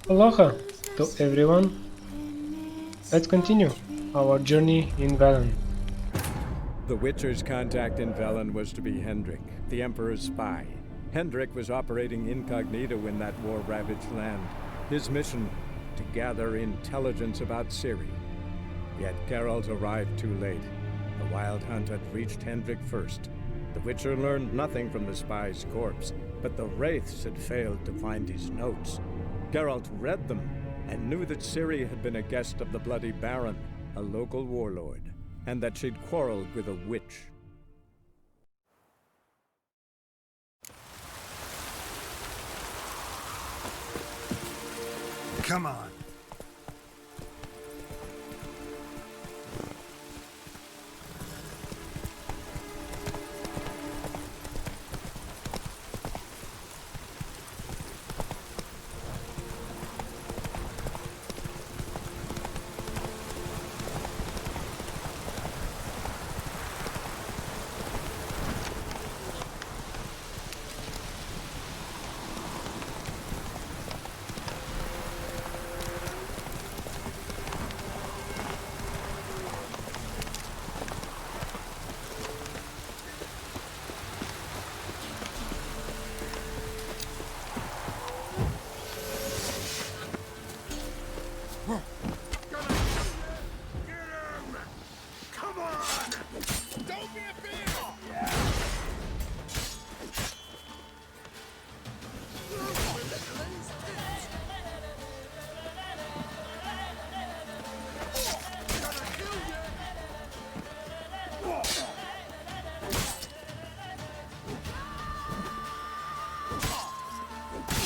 Aloha to everyone. Let's continue our journey in Velen. The Witcher's contact in Velen was to be Hendrik, the Emperor's spy. Hendrik was operating incognito in that war-ravaged land. His mission, to gather intelligence about Ciri. Yet Geralt arrived too late. The Wild Hunt had reached Hendrik first. The Witcher learned nothing from the spy's corpse, but the Wraiths had failed to find his notes. Geralt read them and knew that Ciri had been a guest of the Bloody Baron, a local warlord, and that she'd quarreled with a witch. Come on.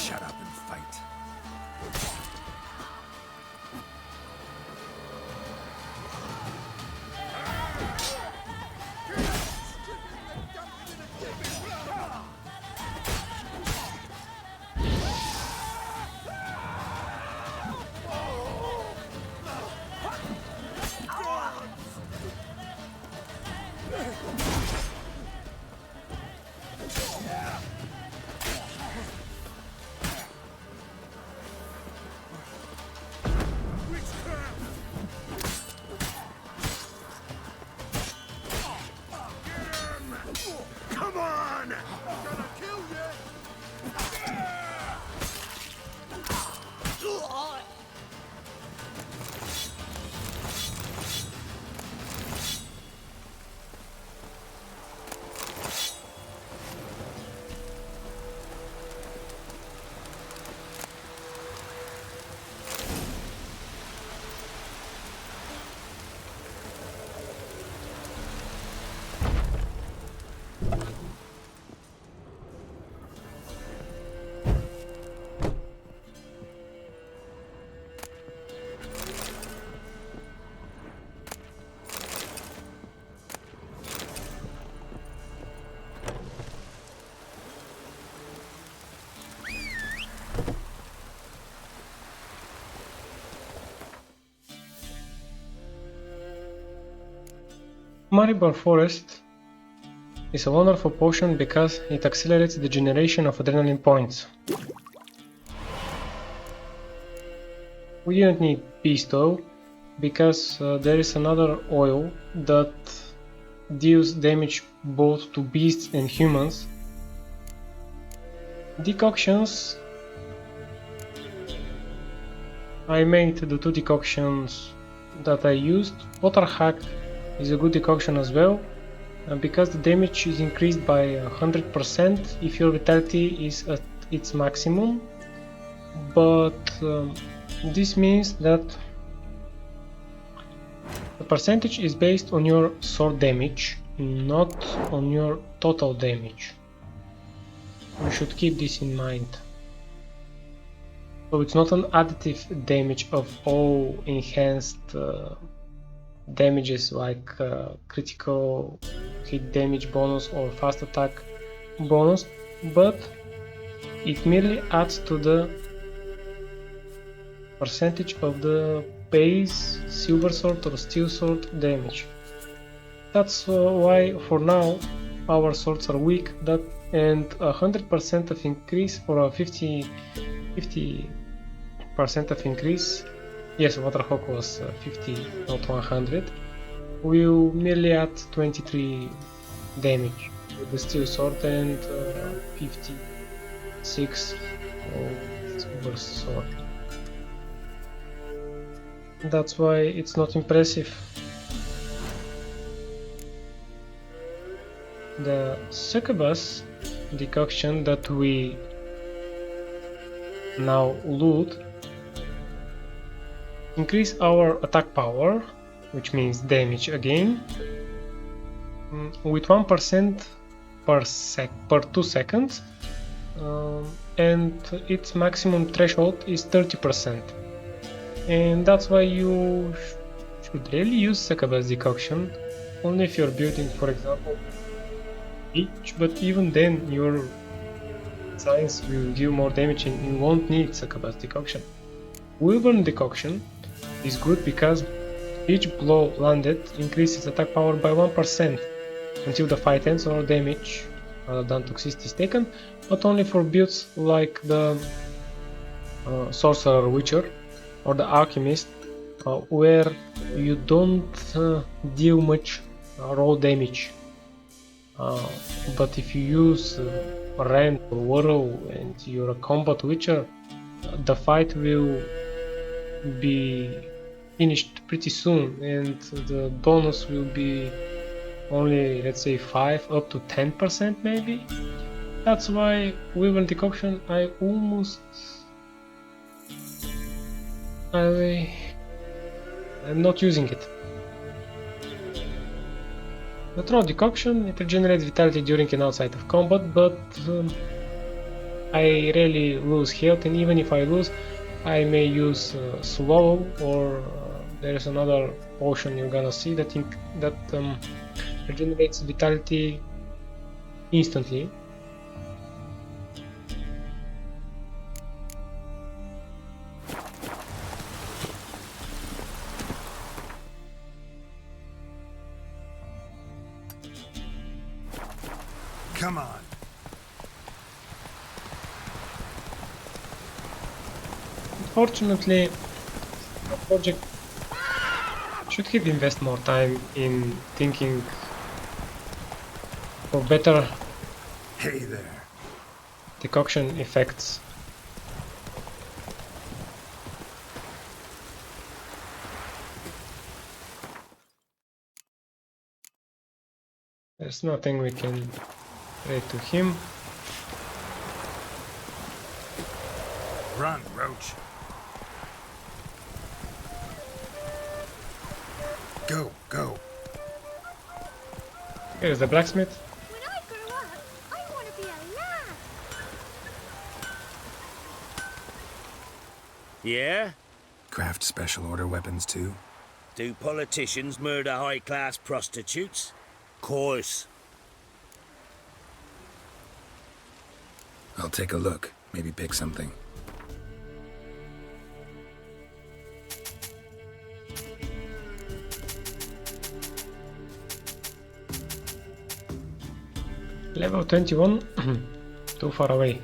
Shut up and fight. Come on! I'm gonna kill you! Maribor Forest is a wonderful potion because it accelerates the generation of adrenaline points. We didn't need beast oil because there is another oil that deals damage both to beasts and humans. Decoctions. I made the two decoctions that I used. Water Hack is a good decoction as well, because the damage is increased by 100% if your vitality is at its maximum, but this means that the percentage is based on your sword damage, not on your total damage. You should keep this in mind. So it's not an additive damage of all enhanced damages like critical hit damage bonus or fast attack bonus, but it merely adds to the percentage of the base silver sword or steel sword damage. That's why for now our swords are weak, and 100% of increase or a 50 percent of increase. Yes, Waterhawk was 50, not 100. Will merely add 23 damage with the steel sword and 56 of silver sword. That's why it's not impressive. The succubus decoction that we now loot increase our attack power, which means damage again, with 1% per 2 seconds, and its maximum threshold is 30%. And that's why you should really use succubus decoction only if you're building, for example, each, but even then your science will give more damage and you won't need succubus decoction. Wyvern decoction is good because each blow landed increases attack power by 1% until the fight ends or damage rather than toxicity is taken, but only for builds like the Sorcerer Witcher or the Alchemist, where you don't deal much raw damage. But if you use Rend or Whirl and you're a combat Witcher, the fight will be finished pretty soon and the bonus will be only, let's say, 5 up to 10% maybe. That's why Wyvern decoction I'm not using it. The Throw decoction, it regenerates vitality during and outside of combat, but I rarely lose health, and even if I lose, I may use Swallow, or there is another potion you're gonna see that regenerates vitality instantly. Come on. Unfortunately, the project should have invested more time in thinking for better Hey there. decoction effects. There's nothing we can say to him. Run, Roach. Go, go. Here's the blacksmith. When I grow up, I want to be a lad. Yeah? Craft special order weapons too? Do politicians murder high-class prostitutes? Course. I'll take a look. Maybe pick something. Level 21, too far away.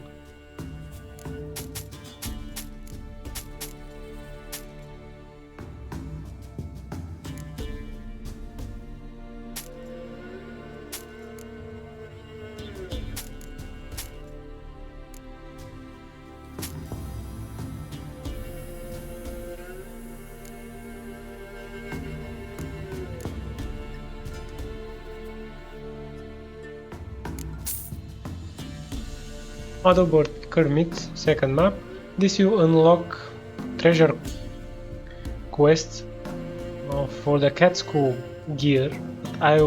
Adelbert Kermit's second map. This will unlock treasure quests for the cat school gear. I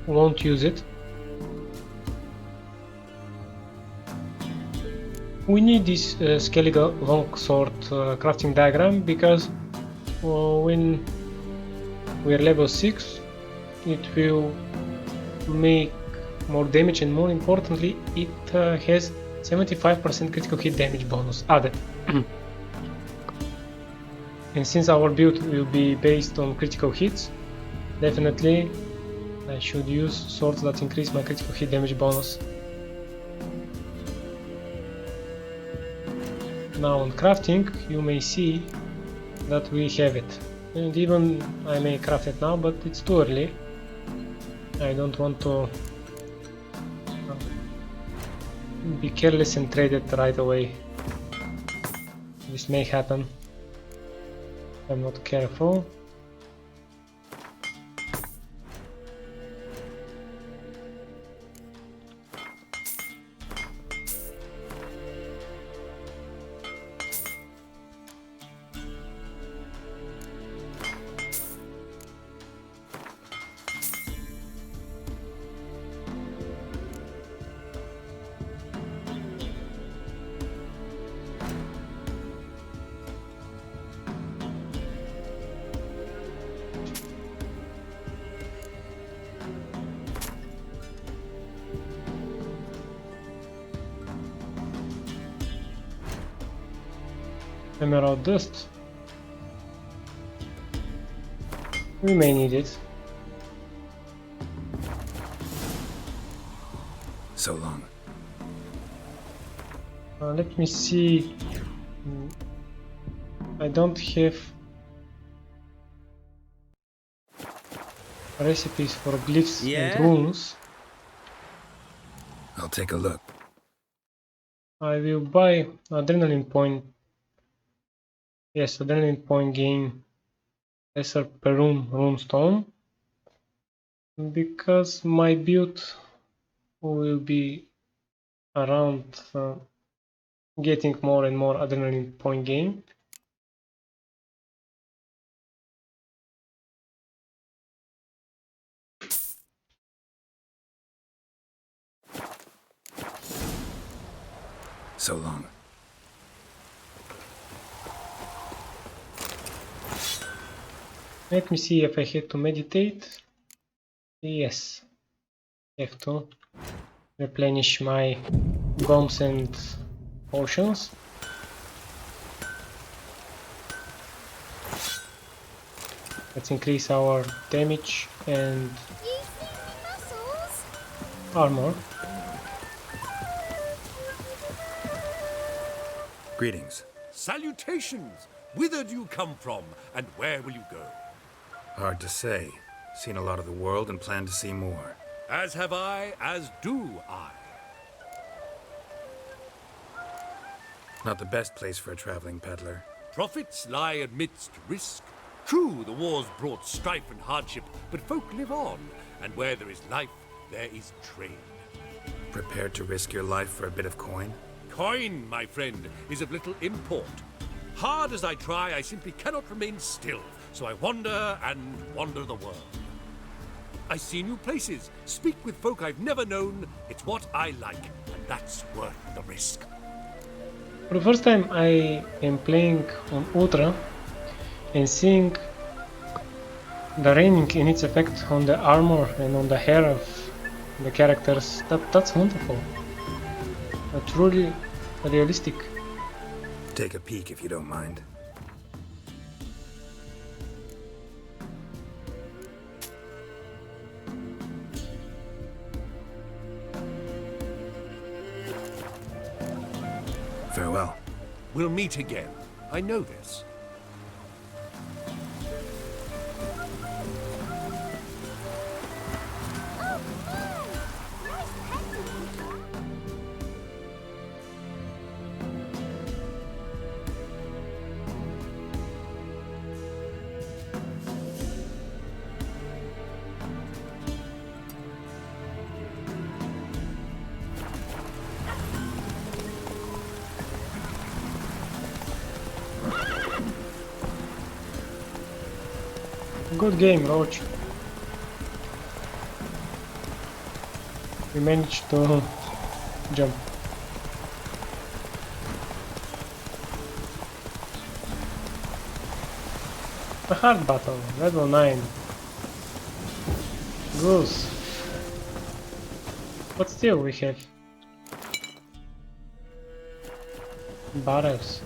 won't use it. We need this Skellige longsword crafting diagram because when we're level 6 it will make more damage, and more importantly it has 75% critical hit damage bonus added. And since our build will be based on critical hits, definitely I should use swords that increase my critical hit damage bonus. Now on crafting you may see that we have it, and even I may craft it now, but it's too early. I don't want to be careless and trade it right away. This may happen if I'm not careful. Emerald dust. We may need it. So long. Let me see. I don't have recipes for glyphs and runes. I'll take a look. I will buy adrenaline point. Yes, adrenaline point gain lesser per rune stone, because my build will be around getting more and more adrenaline point gain. So long. Let me see if I have to meditate. Yes, I have to replenish my bombs and potions. Let's increase our damage and You see me muscles? armor. Greetings. Salutations! Whither do you come from, and where will you go? Hard to say. Seen a lot of the world and plan to see more. As have I, as do I. Not the best place for a traveling peddler. Profits lie amidst risk. True, the wars brought strife and hardship, but folk live on, and where there is life, there is trade. Prepared to risk your life for a bit of coin? Coin, my friend, is of little import. Hard as I try, I simply cannot remain still, so I wander and wander the world. I see new places, speak with folk I've never known. It's what I like, and that's worth the risk. For the first time I am playing on Ultra and seeing the raining in its effect on the armor and on the hair of the characters. That's wonderful. Truly realistic. Take a peek if you don't mind. Farewell. We'll meet again. I know this. Oh, no! Nice petal. Good game, Roach. We managed to jump. A hard battle, level 9. Goose. But still we have barrels.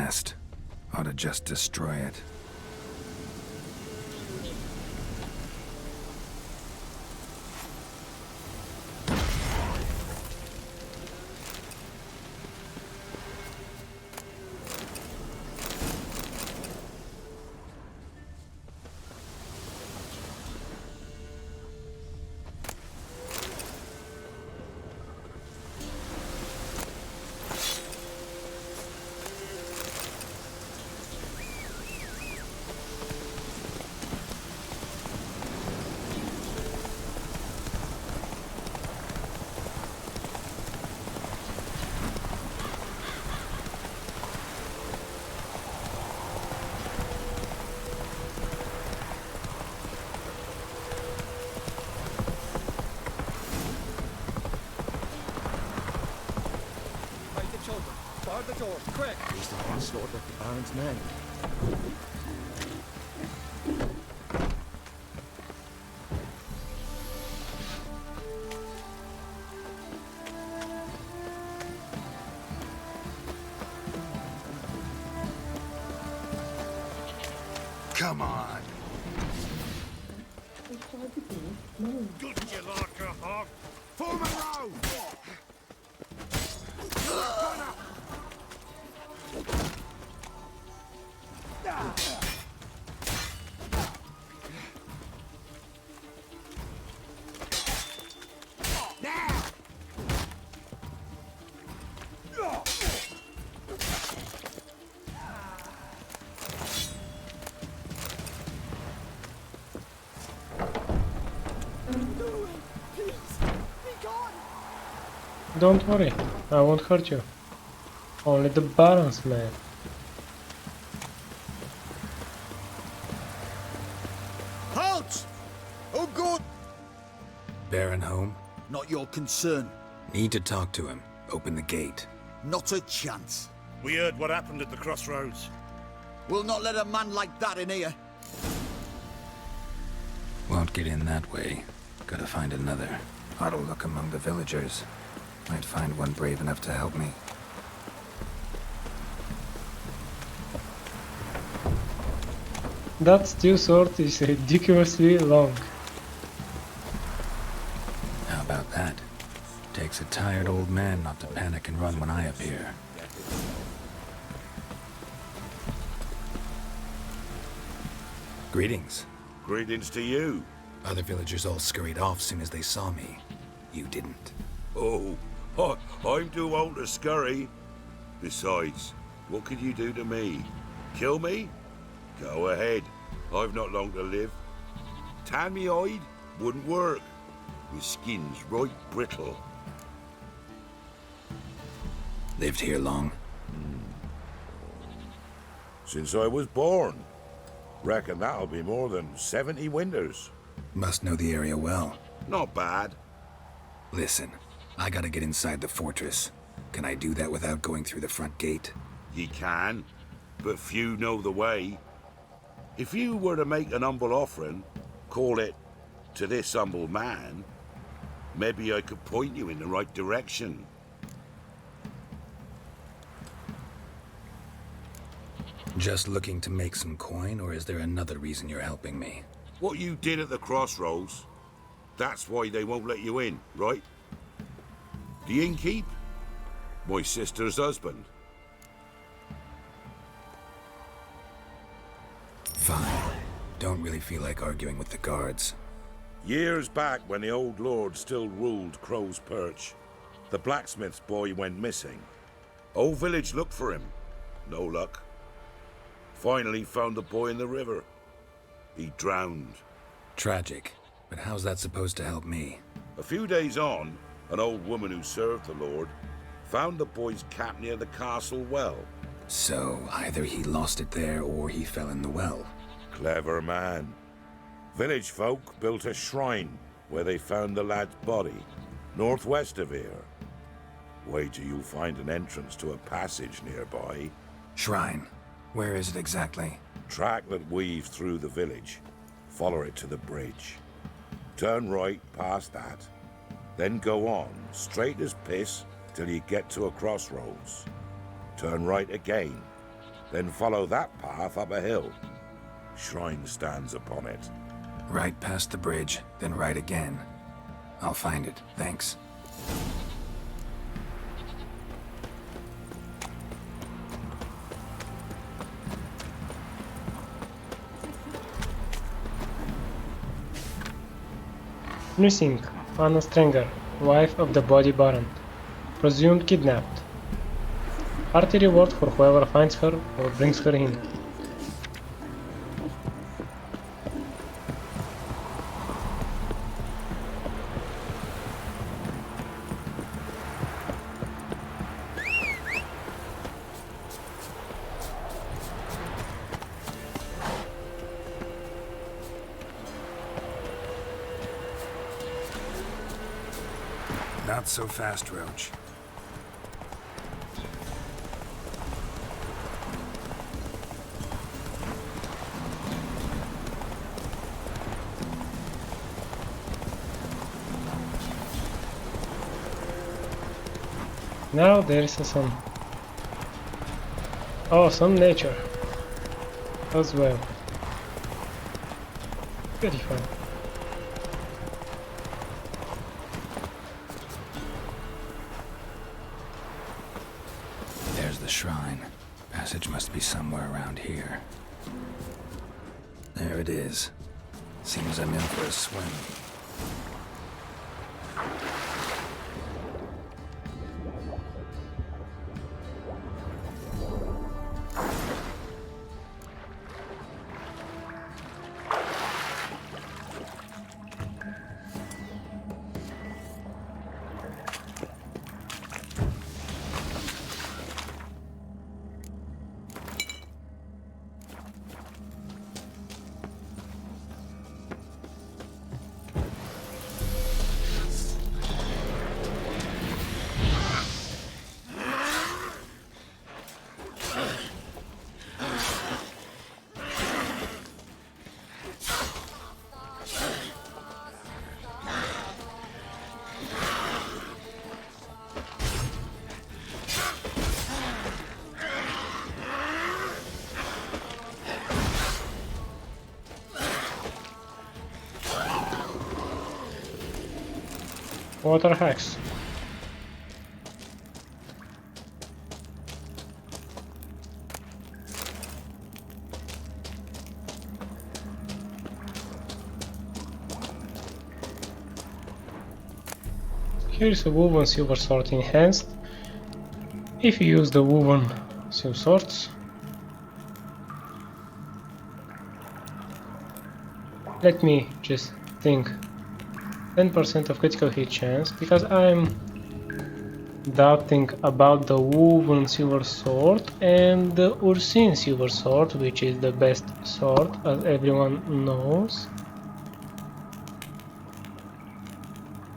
nest. Ought to just destroy it. Bar the door, quick! He's the onslaught of the Baron's men. Come on! Good you like a hog? Form a row! Don't worry, I won't hurt you. Only the Baron's man. Halt! Oh God! Baron home? Not your concern. Need to talk to him. Open the gate. Not a chance. We heard what happened at the crossroads. We'll not let a man like that in here. Won't get in that way. Gotta find another. Ought to look among the villagers. Might find one brave enough to help me. That steel sword is ridiculously long. How about that? Takes a tired old man not to panic and run when I appear. Greetings. Greetings to you. Other villagers all scurried off soon as they saw me. You didn't. Oh, I'm too old to scurry. Besides, what could you do to me? Kill me? Go ahead. I've not long to live. Tan me hide? Wouldn't work. My skin's right brittle. Lived here long? Since I was born. Reckon that'll be more than 70 winters. Must know the area well. Not bad. Listen, I gotta get inside the fortress. Can I do that without going through the front gate? Ye can, but few know the way. If you were to make an humble offering, call it, to this humble man, maybe I could point you in the right direction. Just looking to make some coin, or is there another reason you're helping me? What you did at the crossroads, that's why they won't let you in, right? The innkeep? My sister's husband. Fine. Don't really feel like arguing with the guards. Years back, when the old lord still ruled Crow's Perch, the blacksmith's boy went missing. Whole village looked for him. No luck. Finally found the boy in the river. He drowned. Tragic. But how's that supposed to help me? A few days on, an old woman who served the lord found the boy's cap near the castle well. So, either he lost it there or he fell in the well. Clever man. Village folk built a shrine where they found the lad's body, northwest of here. Wait till you find an entrance to a passage nearby. Shrine. Where is it exactly? Track that weaves through the village. Follow it to the bridge. Turn right past that. Then go on, straight as piss, till you get to a crossroads. Turn right again. Then follow that path up a hill. Shrine stands upon it. Right past the bridge, then right again. I'll find it, thanks. Missing Anna Strenger, wife of the body baron, presumed kidnapped. Hearty reward for whoever finds her or brings her in. Not so fast, Roach. Now there is a sun. Oh, some nature as well. Very fun. There's the shrine. Passage must be somewhere around here. There it is. Seems I'm in for a swim. Water hacks. Here is a woven silver sword enhanced. If you use the woven silver swords, let me just think. 10% of critical hit chance, because I'm doubting about the woven silver sword and the Ursin silver sword, which is the best sword as everyone knows.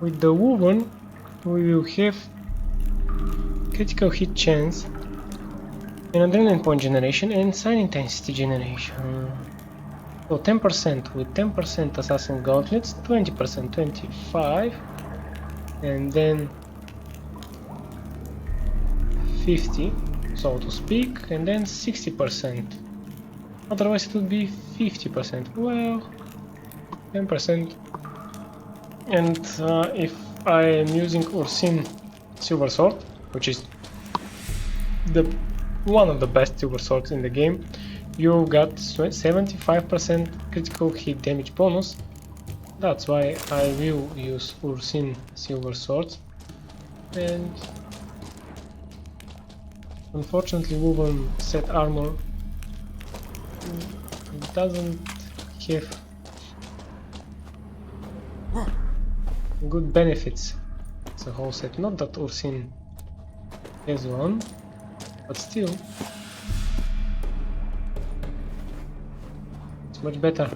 With the woven we will have critical hit chance and adrenaline point generation and sign intensity generation. So 10% with 10% assassin gauntlets, 20%, 25, and then 50, so to speak, and then 60%. Otherwise it would be 50%. Well, 10%. And if I am using Ursin silver sword, which is the one of the best silver swords in the game, you got 75% critical hit damage bonus. That's why I will use Ursin silver swords. And unfortunately woven set armor doesn't have good benefits. It's a whole set. Not that Ursin has one, but still it's much better,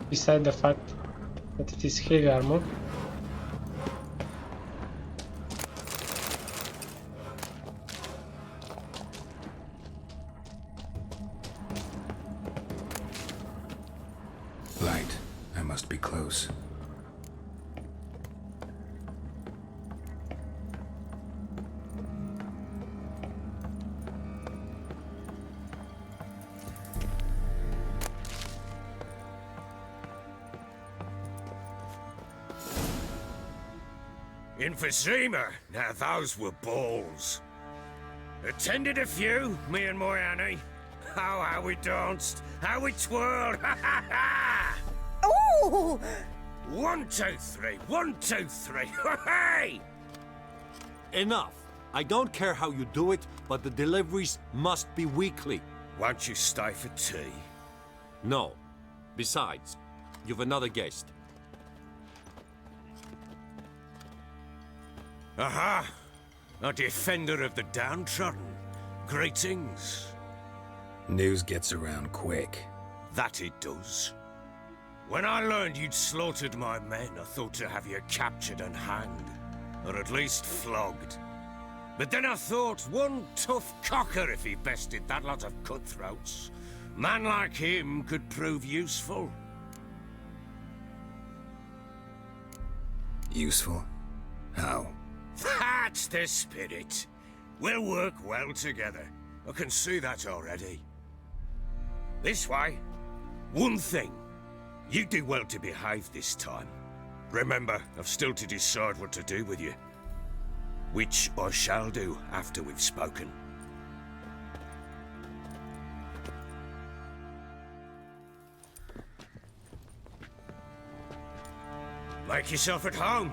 beside the fact that it is heavy armor. Light. I must be close. Emphysema. Now those were balls. Attended a few, me and my Annie. Oh, how we danced, how we twirled. Ha ha ha! Ooh! 1, 2, 3. 1, 2, 3. Hey! Enough. I don't care how you do it, but the deliveries must be weekly. Won't you stay for tea? No. Besides, you've another guest. Aha! A defender of the downtrodden. Greetings. News gets around quick. That it does. When I learned you'd slaughtered my men, I thought to have you captured and hanged. Or at least flogged. But then I thought, one tough cocker if he bested that lot of cutthroats. Man like him could prove useful. Useful? How? That's the spirit. We'll work well together. I can see that already. This way. One thing. You do well to behave this time. Remember, I've still to decide what to do with you. Which I shall do after we've spoken. Make yourself at home.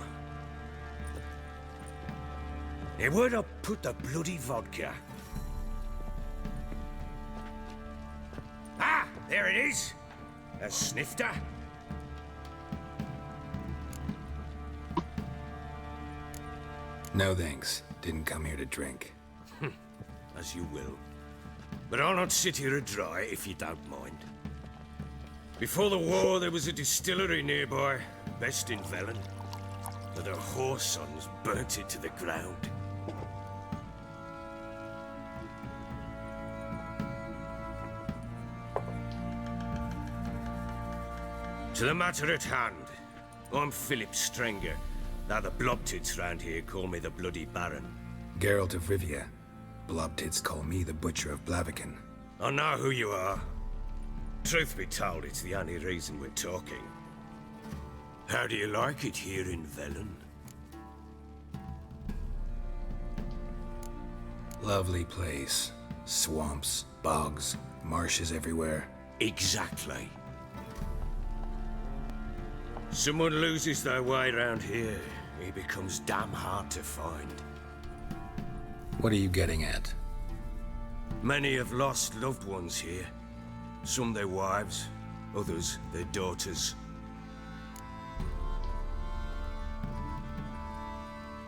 Now, where'd I put the bloody vodka? Ah, there it is. A snifter. No thanks. Didn't come here to drink. As you will. But I'll not sit here dry if you don't mind. Before the war, there was a distillery nearby, best in Velen. But the whore sons burnt it to the ground. To the matter at hand, I'm Philip Strenger. Now the blobtits round here call me the Bloody Baron. Geralt of Rivia. Blobtits call me the Butcher of Blaviken. I know who you are. Truth be told, it's the only reason we're talking. How do you like it here in Velen? Lovely place. Swamps, bogs, marshes everywhere. Exactly. Someone loses their way around here, he becomes damn hard to find. What are you getting at? Many have lost loved ones here. Some their wives, others their daughters.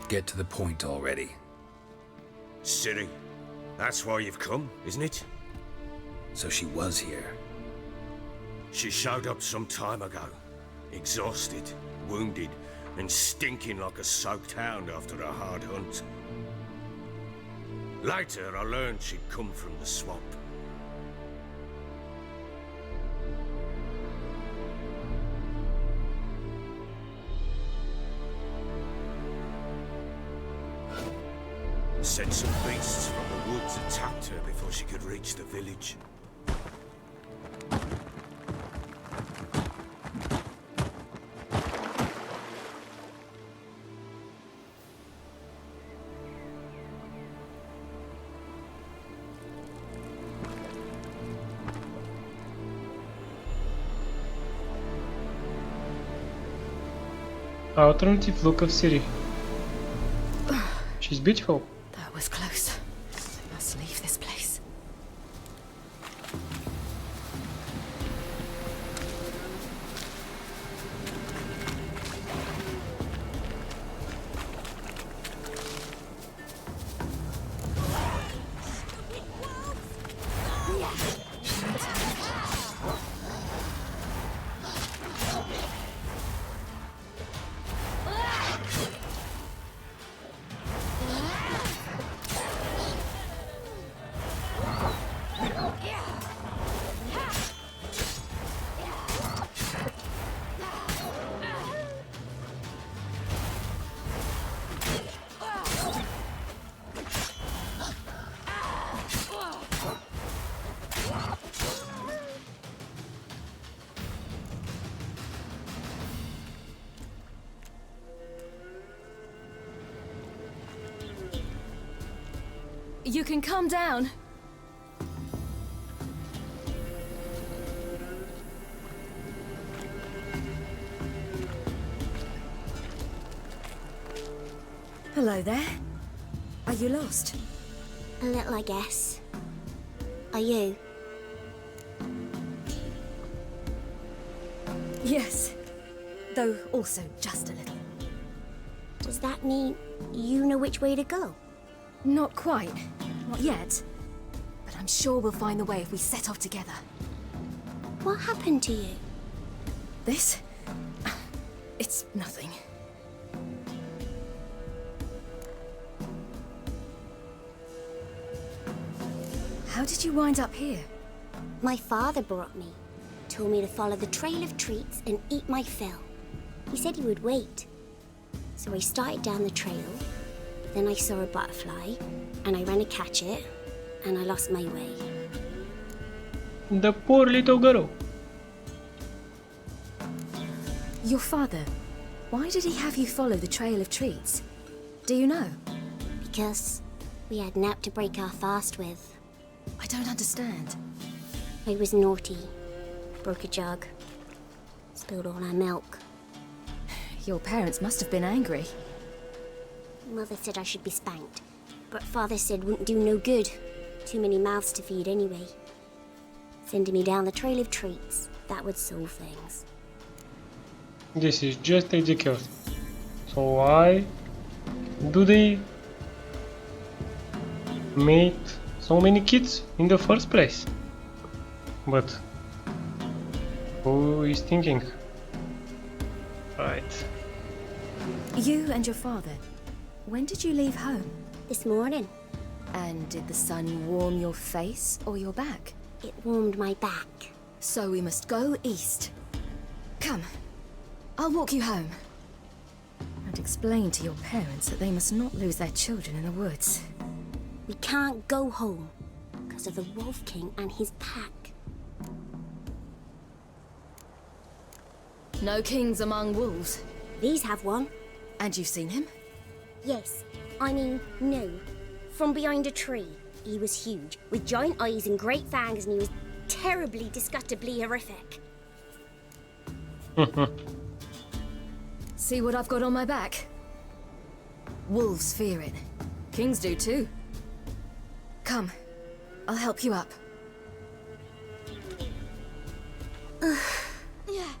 Get to the point already. Ciri, that's why you've come, isn't it? So she was here. She showed up some time ago. Exhausted, wounded, and stinking like a soaked hound after a hard hunt. Later, I learned she'd come from the swamp. Said some beasts from the woods attacked her before she could reach the village. Alternative look of Ciri. She's beautiful. That was close. I must leave this place. You can calm down. Hello there. Are you lost? A little, I guess. Are you? Yes. Though also just a little. Does that mean you know which way to go? Not quite. Not yet. But I'm sure we'll find the way if we set off together. What happened to you? This? It's nothing. How did you wind up here? My father brought me. Told me to follow the trail of treats and eat my fill. He said he would wait. So I started down the trail. Then I saw a butterfly, and I ran to catch it, and I lost my way. The poor little girl. Your father, why did he have you follow the trail of treats? Do you know? Because we had nap to break our fast with. I don't understand. I was naughty. Broke a jug. Spilled all our milk. Your parents must have been angry. Mother said I should be spanked, but Father said wouldn't do no good. Too many mouths to feed anyway. Sending me down the trail of treats, that would solve things. This is just ridiculous. So why do they make so many kids in the first place? But who is thinking? Right. You and your father, when did you leave home? This morning, And did the sun warm your face or your back? it warmed my back. So we must go east. Come, I'll walk you home. And explain to your parents that they must not lose their children in the woods. We can't go home because of the Wolf King and his pack. No kings among wolves. These have one. And you've seen him? Yes, I mean, no. From behind a tree. He was huge, with giant eyes and great fangs, and he was terribly, disgustingly horrific. See what I've got on my back? Wolves fear it. Kings do too. Come, I'll help you up. Yeah.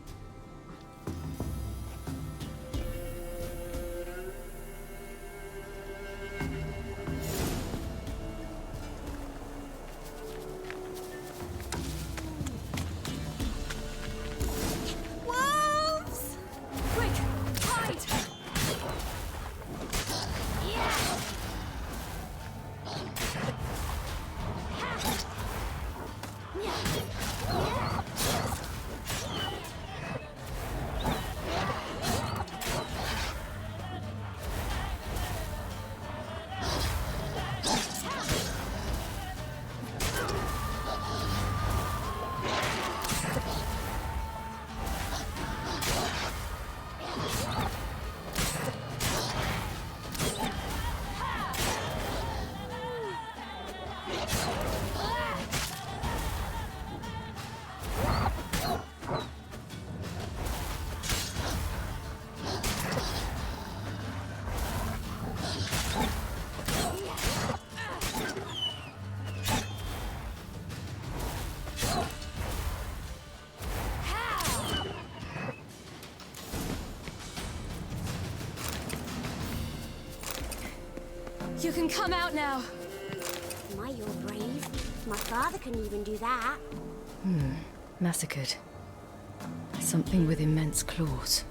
Wolves! Quick, hide! You can come out now. My, you're brave. My father couldn't even do that. Massacred. Something with immense claws.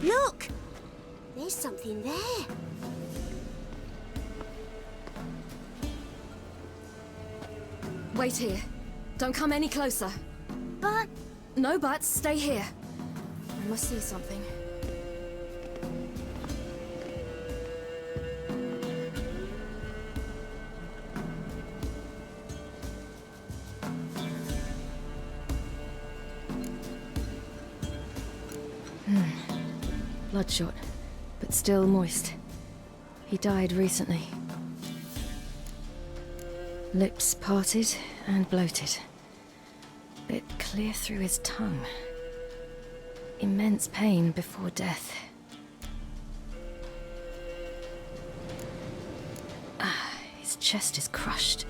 Look! There's something there. Wait here. Don't come any closer. But No buts, stay here. I must see something. bloodshot, but still moist. He died recently. Lips parted and bloated. Bit clear through his tongue. Immense pain before death. His chest is crushed.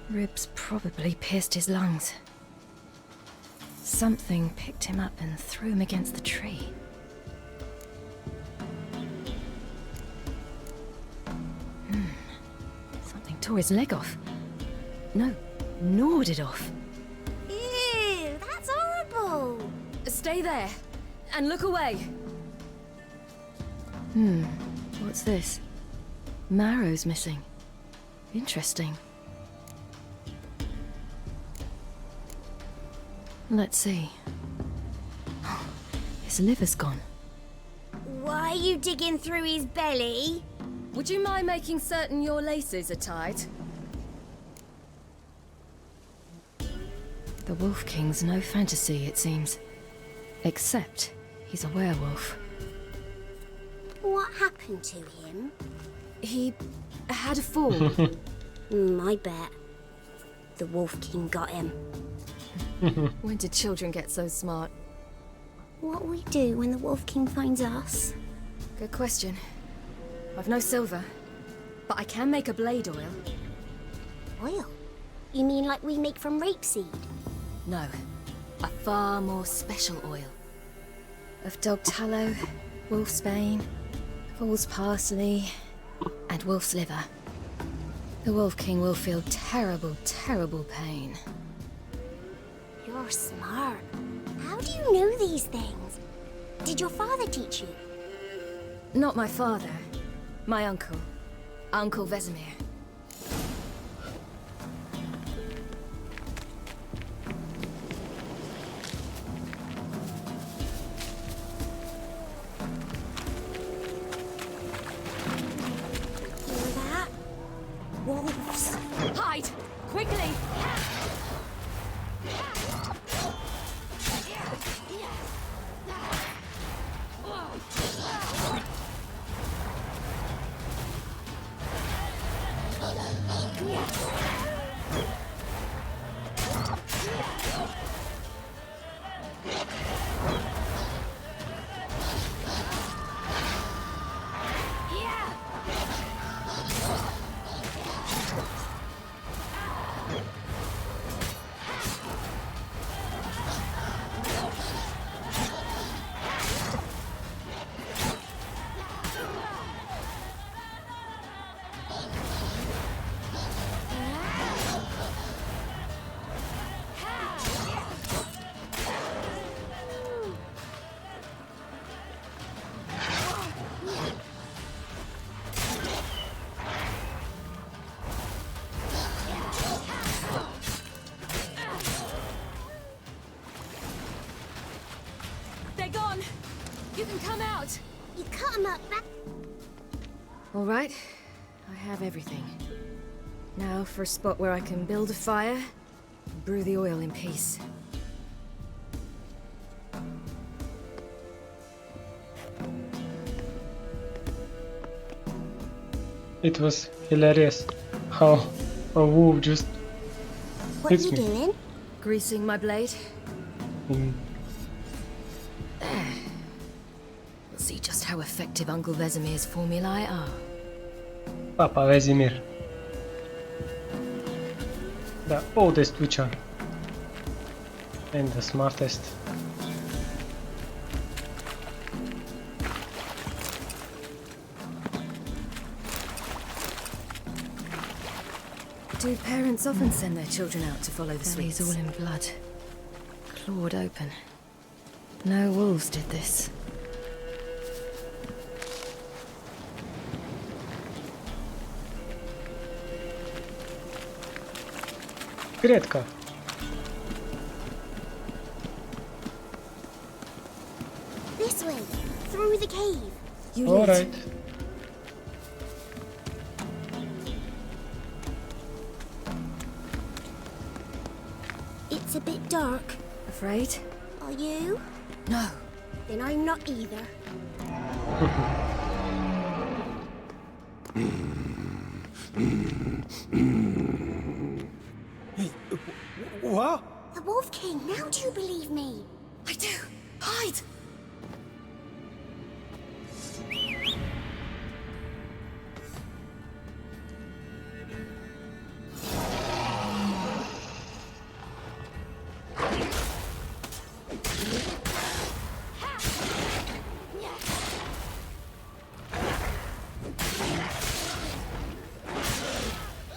Ribs probably pierced his lungs. Something picked him up and threw him against the tree. Something tore his leg off. No, gnawed it off. Ew, that's horrible. Stay there, and look away. What's this? Marrow's missing. Interesting. Let's see. His liver's gone. Why are you digging through his belly? Would you mind making certain your laces are tied? The Wolf King's no fantasy, it seems. Except he's a werewolf. What happened to him? He had a fall. I bet. The Wolf King got him. When did children get so smart? What will we do when the Wolf King finds us? Good question. I've no silver, but I can make a blade oil. Oil? You mean like we make from rapeseed? No, a far more special oil. Of dog tallow, wolf's bane, fool's parsley, and wolf's liver. The Wolf King will feel terrible, terrible pain. You're smart. How do you know these things? Did your father teach you? Not my father. My uncle. Uncle Vesemir. Hear that? Wolves. Hide! Quickly! You can come out! You cut him up back. All right, I have everything. Now for a spot where I can build a fire and brew the oil in peace. It was hilarious how a wolf just What are hits you me. doing? Greasing my blade. Mm. We'll see just how effective Uncle Vesemir's formulae are. Papa Vesemir. The oldest witcher. And the smartest. Do parents often send their children out to follow the Belly's sweets? all in blood. Clawed open. No wolves did this. Gretka. This way, through the cave. You lead. Alright. It's a bit dark. Afraid? Are you? No. Then I'm not either. What? The Wolf King, now do you believe me? I do. Hide!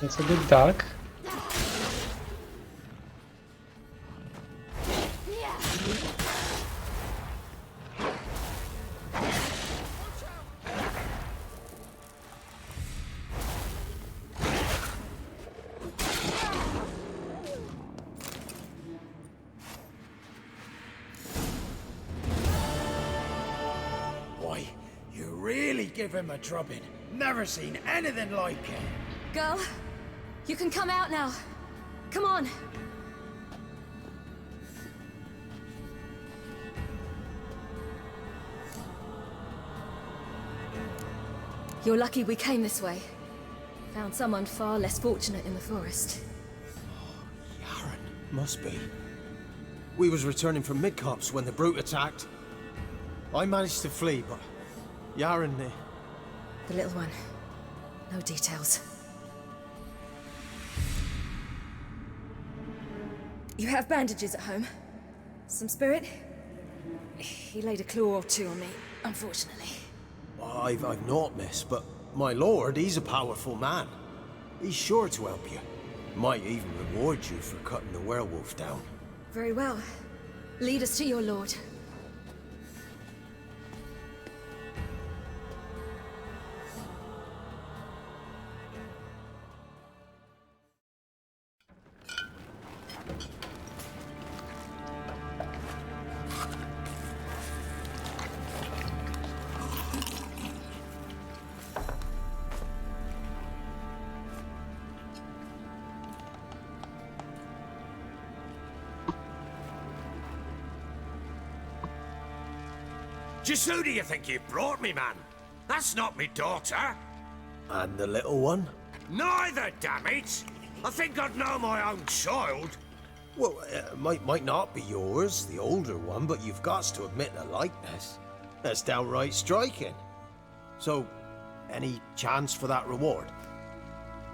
It's a bit dark. Why, you really give him a drubbing. Never seen anything like it. Girl, you can come out now. Come on. You're lucky we came this way. Found someone far less fortunate in the forest. Yaren, must be. We was returning from Midcops when the brute attacked. I managed to flee, but Yaren, The little one. No details. You have bandages at home? Some spirit? He laid a claw or two on me, unfortunately. I've not, miss, but my lord, he's a powerful man. He's sure to help you. Might even reward you for cutting the werewolf down. Very well. Lead us to your lord. Just who do you think you brought me, man? That's not me daughter. And the little one? Neither, damn it! I think I'd know my own child. Well, might not be yours, the older one, but you've got to admit the likeness. That's downright striking. So, any chance for that reward?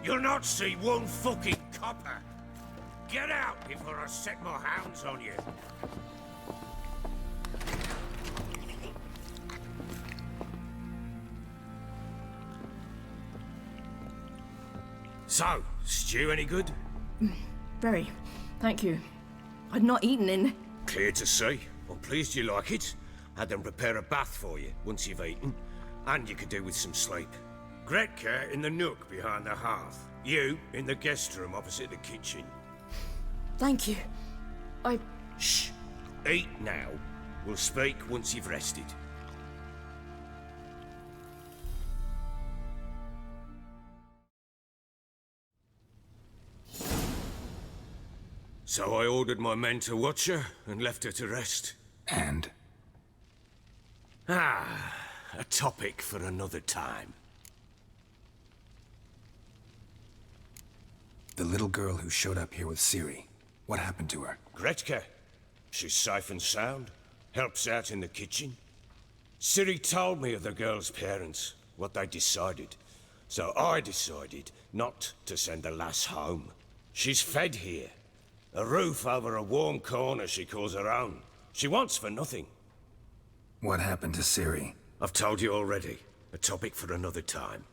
You'll not see one fucking copper. Get out before I set my hounds on you. So, stew any good? Very. Thank you. I'd not eaten in... Clear to see. I'm pleased you like it. Had them prepare a bath for you once you've eaten. And you could do with some sleep. Gretka in the nook behind the hearth. You in the guest room opposite the kitchen. Thank you. Shh. Eat now. We'll speak once you've rested. So I ordered my men to watch her and left her to rest. And? A topic for another time. The little girl who showed up here with Ciri. What happened to her? Gretka. She's safe and sound. Helps out in the kitchen. Ciri told me of the girl's parents, what they decided. So I decided not to send the lass home. She's fed here. A roof over a warm corner she calls her own. She wants for nothing. What happened to Ciri? I've told you already. A topic for another time.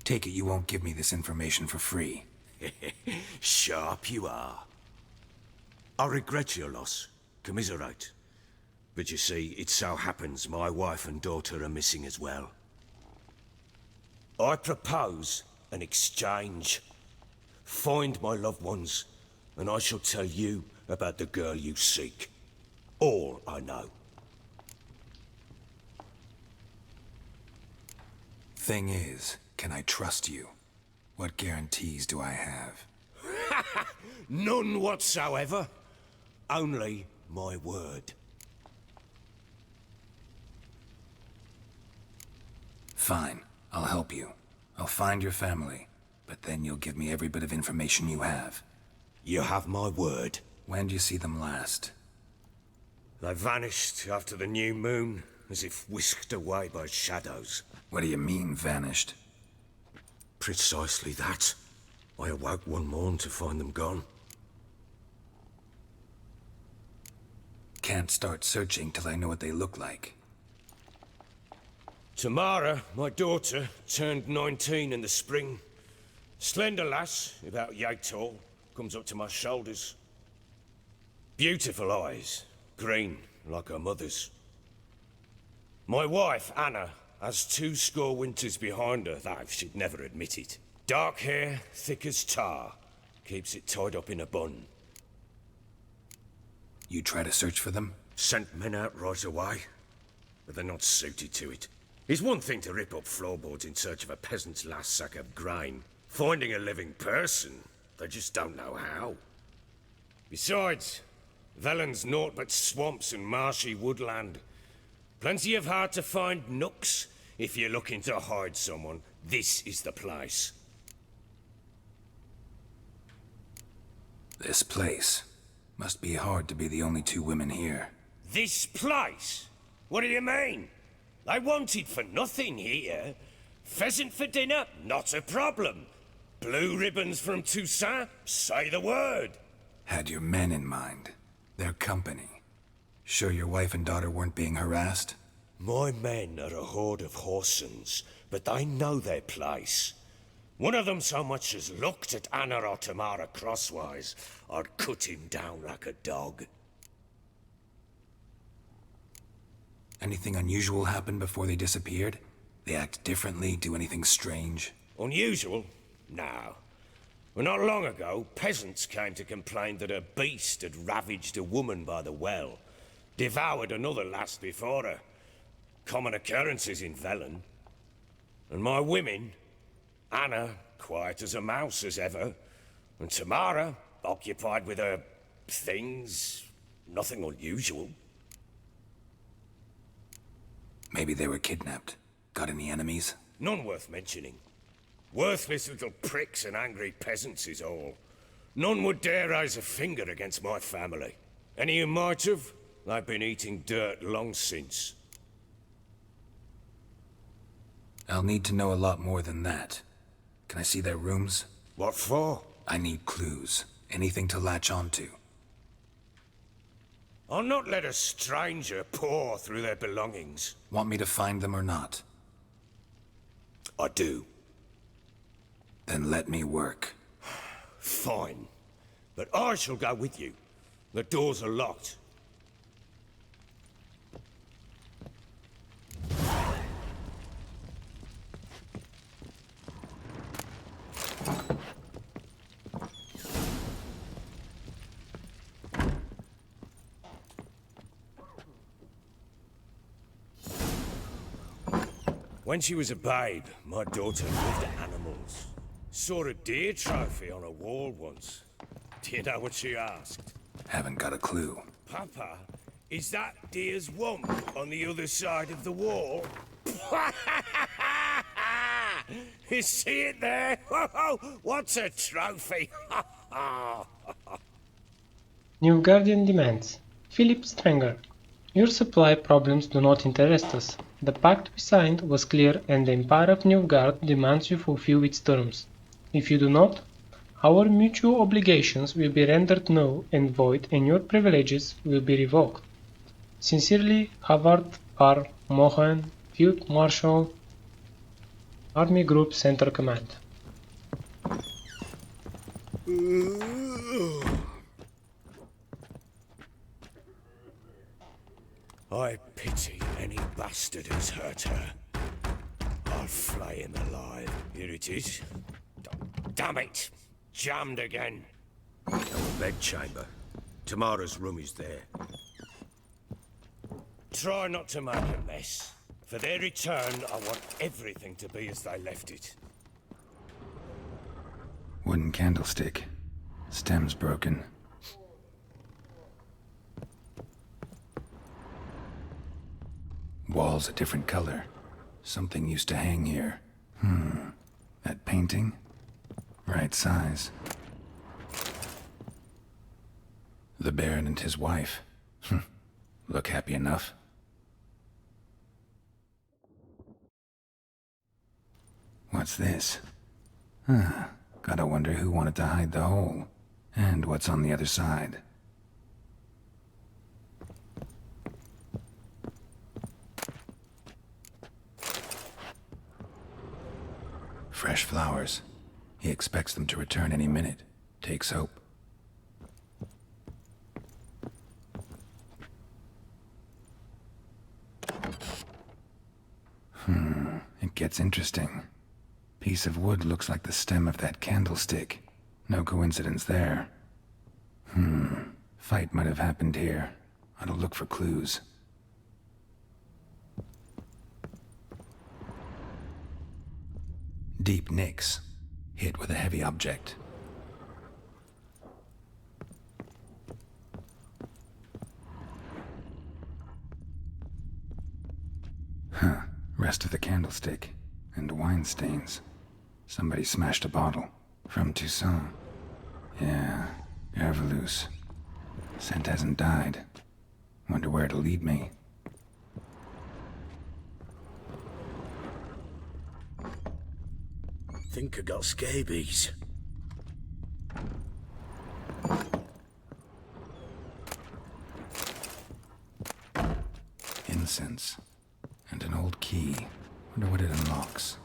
Take it you won't give me this information for free. Sharp you are. I regret your loss. Commiserate. But you see, it so happens my wife and daughter are missing as well. I propose an exchange. Find my loved ones, and I shall tell you about the girl you seek. All I know. Thing is, can I trust you? What guarantees do I have? None whatsoever. Only my word. Fine, I'll help you. I'll find your family, but then you'll give me every bit of information you have. You have my word. When do you see them last? They vanished after the new moon, as if whisked away by shadows. What do you mean, vanished? Precisely that. I awoke one morn to find them gone. Can't start searching till I know what they look like. Tamara, my daughter, turned 19 in the spring. Slender lass, about yay tall, comes up to my shoulders. Beautiful eyes, green like her mother's. My wife, Anna, has 20 winters behind her, though she'd never admit it. Dark hair, thick as tar, keeps it tied up in a bun. You try to search for them? Sent men out right away, but they're not suited to it. It's one thing to rip up floorboards in search of a peasant's last sack of grain. Finding a living person, they just don't know how. Besides, Velen's naught but swamps and marshy woodland. Plenty of hard-to-find nooks. If you're looking to hide someone, this is the place. This place. Must be hard to be the only 2 women here. This place? What do you mean? I wanted for nothing here. Pheasant for dinner? Not a problem. Blue ribbons from Toussaint? Say the word. Had your men in mind. Their company. Sure your wife and daughter weren't being harassed? My men are a horde of whoresons, but they know their place. One of them so much as looked at Anna or Tamara crosswise, I'd cut him down like a dog. Anything unusual happen before they disappeared? They act differently, do anything strange? Unusual? No. Well, not long ago, peasants came to complain that a beast had ravaged a woman by the well. Devoured another lass before her. Common occurrences in Velen. And my women, Anna, quiet as a mouse as ever, and Tamara, occupied with her things, nothing unusual. Maybe they were kidnapped. Got any enemies? None worth mentioning. Worthless little pricks and angry peasants is all. None would dare raise a finger against my family. Any who might have, they've been eating dirt long since. I'll need to know a lot more than that. Can I see their rooms? What for? I need clues. Anything to latch onto. I'll not let a stranger pore through their belongings. Want me to find them or not? I do. Then let me work. Fine. But I shall go with you. The doors are locked. When she was a babe, my daughter loved animals. Saw a deer trophy on a wall once. Do you know what she asked? Haven't got a clue. Papa, is that deer's wump on the other side of the wall? You see it there? What's a trophy? New Guardian demands. Philip Stranger. Your supply problems do not interest us. The pact we signed was clear and the Empire of Nilfgaard demands you fulfill its terms. If you do not, our mutual obligations will be rendered null and void and your privileges will be revoked. Sincerely, Havard R. Mohan, Field Marshal, Army Group Center Command. I pity any bastard who's hurt her. I'll flay him alive. Here it is. Damn it! Jammed again. Our bedchamber. Tamara's room is there. Try not to make a mess. For their return, I want everything to be as they left it. Wooden candlestick. Stem's broken. Walls a different color. Something used to hang here. That painting? Right size. The Baron and his wife. Look happy enough. What's this? Gotta wonder who wanted to hide the hole. And what's on the other side. Fresh flowers. He expects them to return any minute. Takes hope. It gets interesting. Piece of wood looks like the stem of that candlestick. No coincidence there. Fight might have happened here. Ought to look for clues. Deep nicks. Hit with a heavy object. Rest of the candlestick. And wine stains. Somebody smashed a bottle. From Toussaint. Yeah, Herveloos. Scent hasn't died. Wonder where it'll lead me. Think I got scabies. Incense. And an old key. Wonder what it unlocks.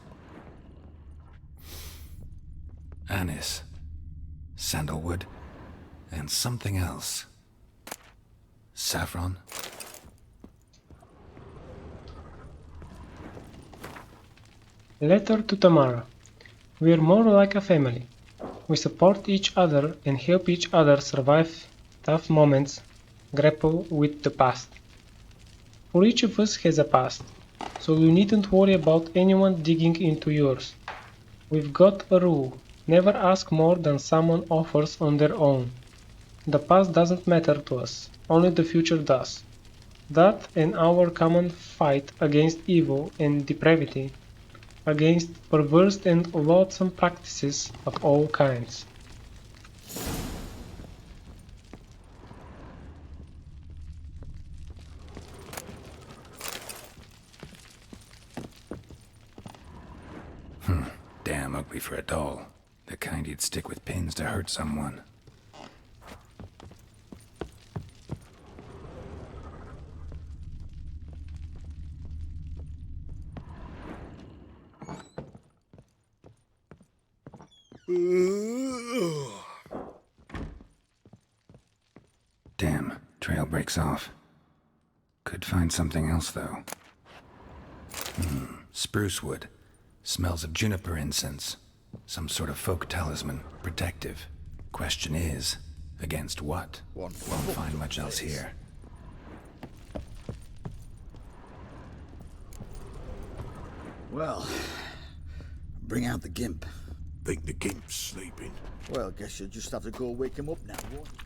Anise. Sandalwood. And something else. Saffron. Letter to Tamara. We are more like a family. We support each other and help each other survive tough moments, grapple with the past. For each of us has a past, so you needn't worry about anyone digging into yours. We've got a rule: never ask more than someone offers on their own. The past doesn't matter to us, only the future does. That and our common fight against evil and depravity, against perverse and loathsome practices of all kinds. Damn ugly for a doll. The kind you'd stick with pins to hurt someone. Damn, trail breaks off. Could find something else, though. Spruce wood. Smells of juniper incense. Some sort of folk talisman. Protective. Question is, against what? Won't find much else here. Well, bring out the gimp. Think the gimp's sleeping? Well, guess you'll just have to go wake him up now, won't you?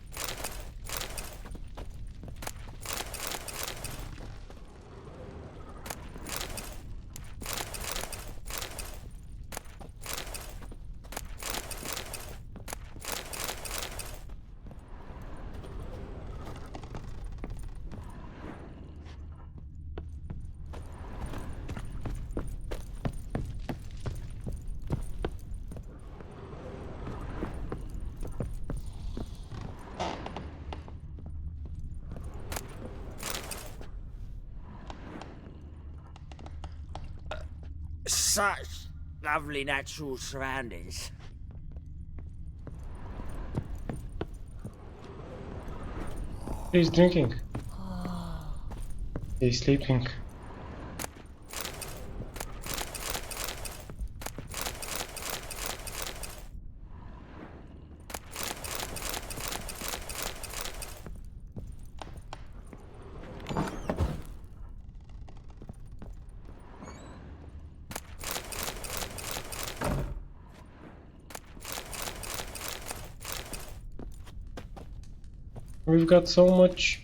Such lovely natural surroundings. He's drinking. He's sleeping. We've got so much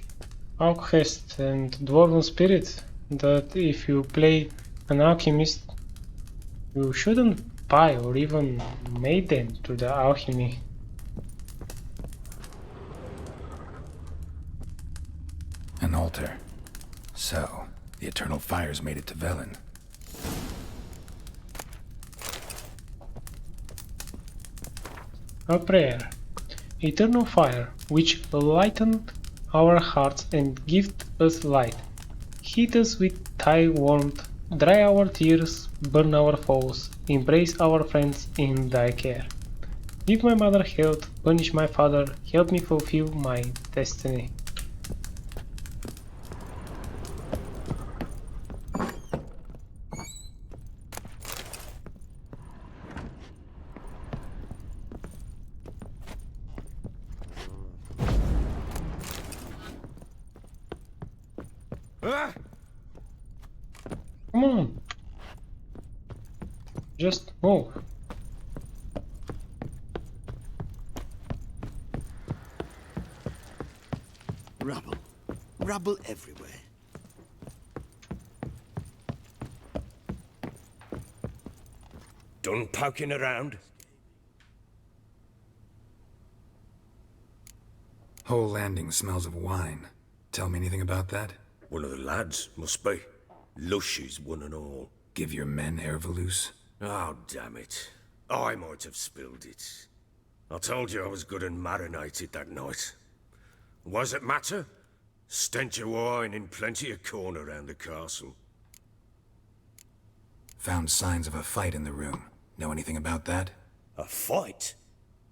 alchemist and dwarven spirit. that if you play an alchemist, you shouldn't buy or even maiden to the alchemy. An altar. So, the eternal fires made it to Velen. A prayer. Eternal fire, which lighten our hearts and give us light. Heat us with thy warmth, dry our tears, burn our foes, embrace our friends in thy care. Give my mother health, punish my father, help me fulfill my destiny. Come on! Just move. Rubble. Rubble everywhere. Done poking around? Whole landing smells of wine. Tell me anything about that? One of the lads, must be. Lushes, one and all. Give your men Ervelus? Oh, damn it. I might have spilled it. I told you I was good and marinated that night. Was it matter? Stench of wine in plenty of corn around the castle. Found signs of a fight in the room. Know anything about that? A fight?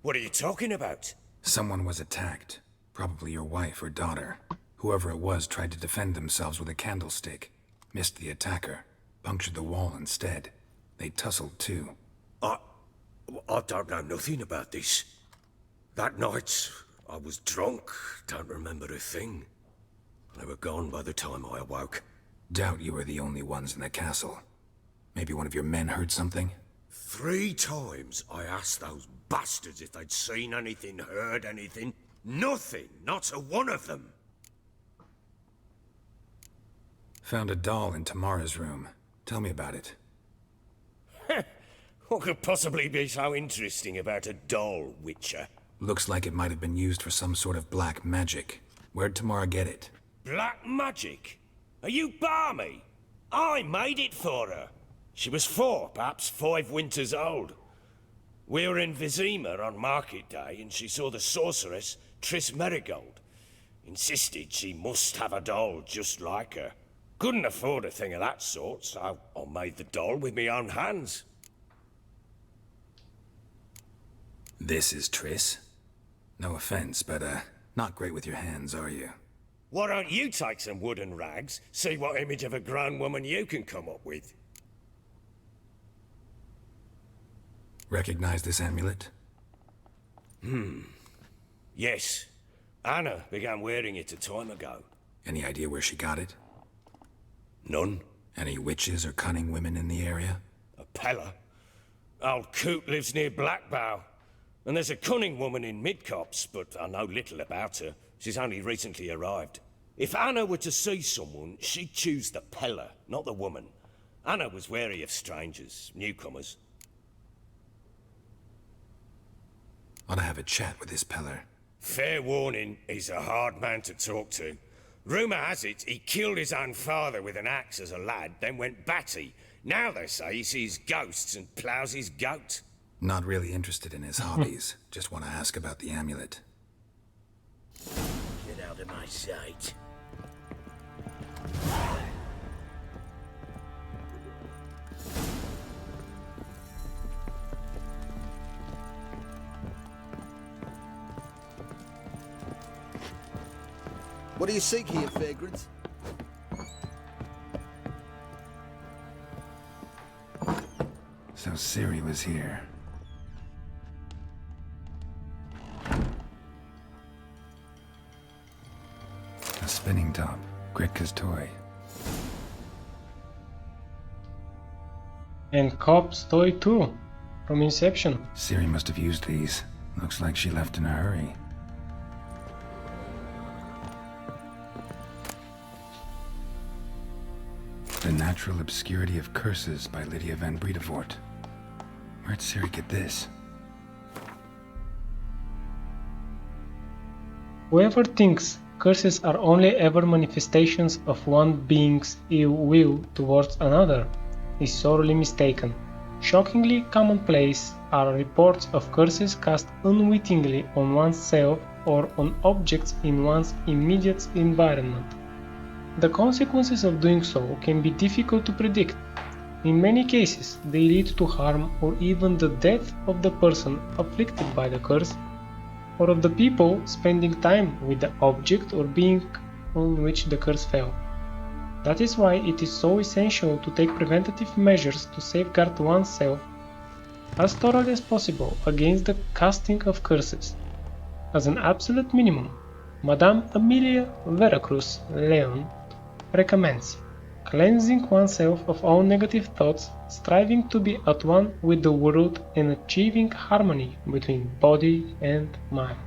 What are you talking about? Someone was attacked. Probably your wife or daughter. Whoever it was tried to defend themselves with a candlestick. Missed the attacker. Punctured the wall instead. They tussled too. I don't know nothing about this. That night, I was drunk. Don't remember a thing. They were gone by the time I awoke. Doubt you were the only ones in the castle. Maybe one of your men heard something? 3 times I asked those bastards if they'd seen anything, heard anything. Nothing, not a one of them. Found a doll in Tamara's room. Tell me about it. What could possibly be so interesting about a doll, Witcher? Looks like it might have been used for some sort of black magic. Where'd Tamara get it? Black magic? Are you balmy? I made it for her. She was 4, perhaps 5 winters old. We were in Vizima on market day, and she saw the sorceress, Triss Merigold. Insisted she must have a doll just like her. Couldn't afford a thing of that sort, so I made the doll with my own hands. This is Triss? No offense, but, not great with your hands, are you? Why don't you take some wooden rags, see what image of a grown woman you can come up with? Recognize this amulet? Yes. Anna began wearing it a time ago. Any idea where she got it? None. Any witches or cunning women in the area? A Pella. Old Coot lives near Blackbow. And there's a cunning woman in Midcopse, but I know little about her. She's only recently arrived. If Anna were to see someone, she'd choose the Pella, not the woman. Anna was wary of strangers, newcomers. Ought to have a chat with this Peller. Fair warning, he's a hard man to talk to. Rumour has it he killed his own father with an axe as a lad, then went batty. Now they say he sees ghosts and ploughs his goat. Not really interested in his hobbies. Just want to ask about the amulet. Get out of my sight. What do you seek here, vagrant? So Ciri was here. A spinning top. Gritka's toy. And Cobb's toy too, from Inception. Ciri must have used these. Looks like she left in a hurry. Natural Obscurity of Curses by Lydia van Bredevoort. Where'd Ciri get this? Whoever thinks curses are only ever manifestations of one being's ill will towards another is sorely mistaken. Shockingly commonplace are reports of curses cast unwittingly on oneself or on objects in one's immediate environment. The consequences of doing so can be difficult to predict. In many cases, they lead to harm or even the death of the person afflicted by the curse, or of the people spending time with the object or being on which the curse fell. That is why it is so essential to take preventative measures to safeguard oneself as thoroughly as possible against the casting of curses. As an absolute minimum, Madame Amelia Veracruz Leon recommends cleansing oneself of all negative thoughts, striving to be at one with the world, and achieving harmony between body and mind.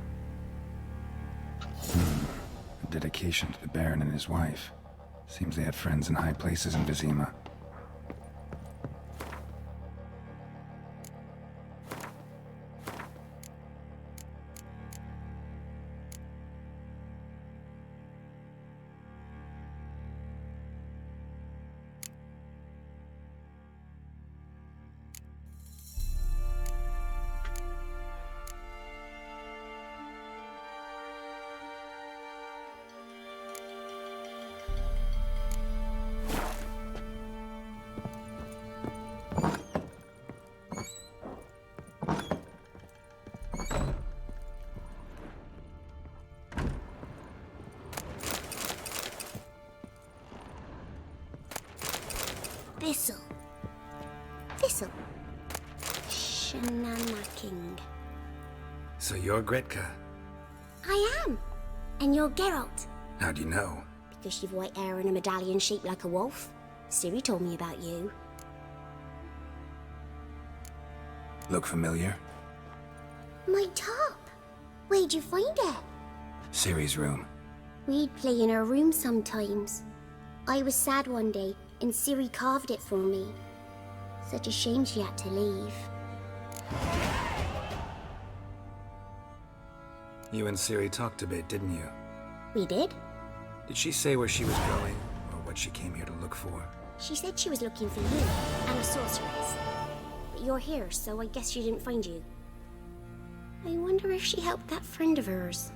A dedication to the Baron and his wife. Seems they had friends in high places in Vizima. Thistle. Shenanacking. So you're Gretka? I am. And you're Geralt. How do you know? Because you've white hair and a medallion shaped like a wolf. Ciri told me about you. Look familiar? My top. Where'd you find it? Ciri's room. We'd play in her room sometimes. I was sad one day, and Ciri carved it for me. Such a shame she had to leave. You and Ciri talked a bit, didn't you? We did. Did she say where she was going, or what she came here to look for? She said she was looking for you, and a sorceress. But you're here, so I guess she didn't find you. I wonder if she helped that friend of hers.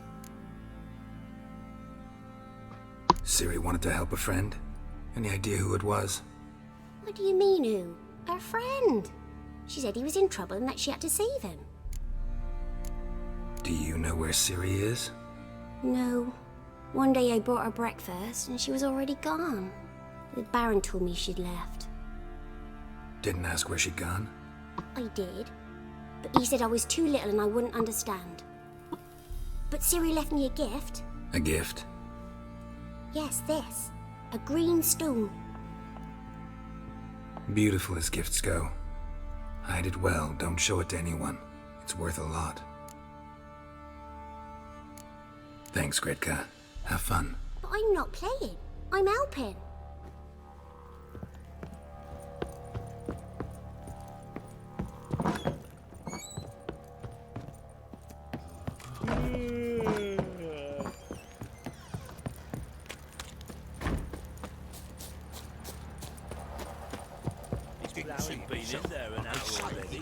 Ciri wanted to help a friend? Any idea who it was? What do you mean, who? Her friend. She said he was in trouble and that she had to save him. Do you know where Ciri is? No. One day I brought her breakfast and she was already gone. The Baron told me she'd left. Didn't ask where she'd gone? I did. But he said I was too little and I wouldn't understand. But Ciri left me a gift. A gift? Yes, this. A green stone. Beautiful as gifts go. Hide it well, don't show it to anyone. It's worth a lot. Thanks, Gretka. Have fun. But I'm not playing. I'm helping.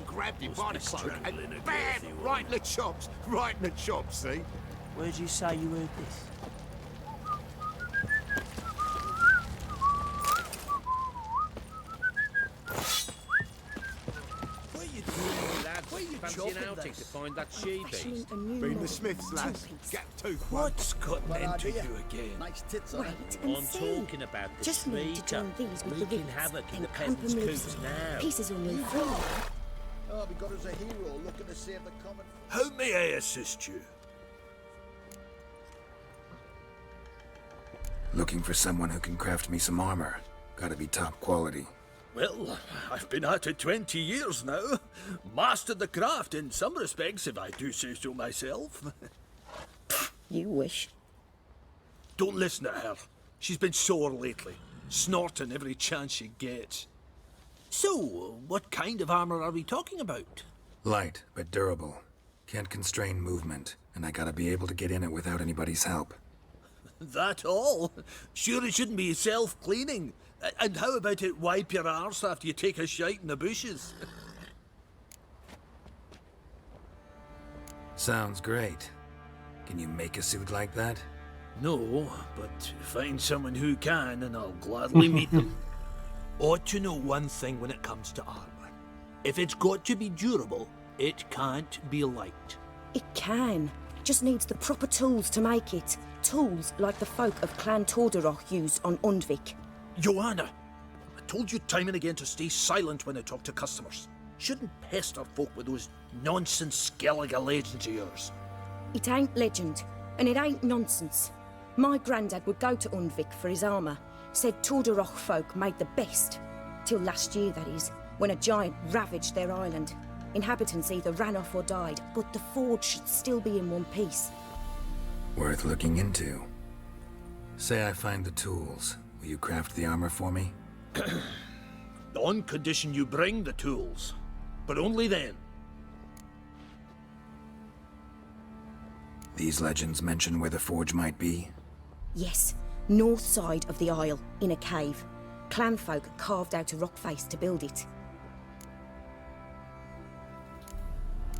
Grabbed him by the throat and bam! Right in the chops. Right in the chops, see? Where'd you say you heard this? What are you doing, lads? Where you fancy an outing to find that she-beast? Been the Smiths, lads. Get tooth. What's gotten into you again? Nice tits Wait I'm and see. talking about the Just need to speaker. join these with the Wreaking roots, havoc in then the camp peasants' and coops now. Pieces will move free. Oh, we got us a hero looking to save the common. How may I assist you? Looking for someone who can craft me some armor. Gotta be top quality. Well, I've been at it 20 years now. Mastered the craft in some respects, if I do say so myself. You wish. Don't listen to her. She's been sore lately. snorting every chance you get. So, what kind of armor are we talking about? Light, but durable. Can't constrain movement, and I gotta be able to get in it without anybody's help. That all? Sure it shouldn't be self-cleaning. And how about it wipe your arse after you take a shite in the bushes? Sounds great. Can you make a suit like that? No, but find someone who can and I'll gladly meet them. Ought to know one thing when it comes to armor. If it's got to be durable, it can't be light. It can. Just needs the proper tools to make it. Tools like the folk of Clan Torderoch used on Undvik. Joanna, I told you time and again to stay silent when I talk to customers. Shouldn't pester folk with those nonsense Skellige legends of yours. It ain't legend, and it ain't nonsense. My granddad would go to Undvik for his armour. Said Torderoch folk made the best. Till last year, that is, when a giant ravaged their island. Inhabitants either ran off or died, but the forge should still be in one piece. Worth looking into. Say I find the tools. Will you craft the armor for me? On condition you bring the tools. But only then. These legends mention where the forge might be? Yes, north side of the isle, in a cave. Clanfolk carved out a rock face to build it.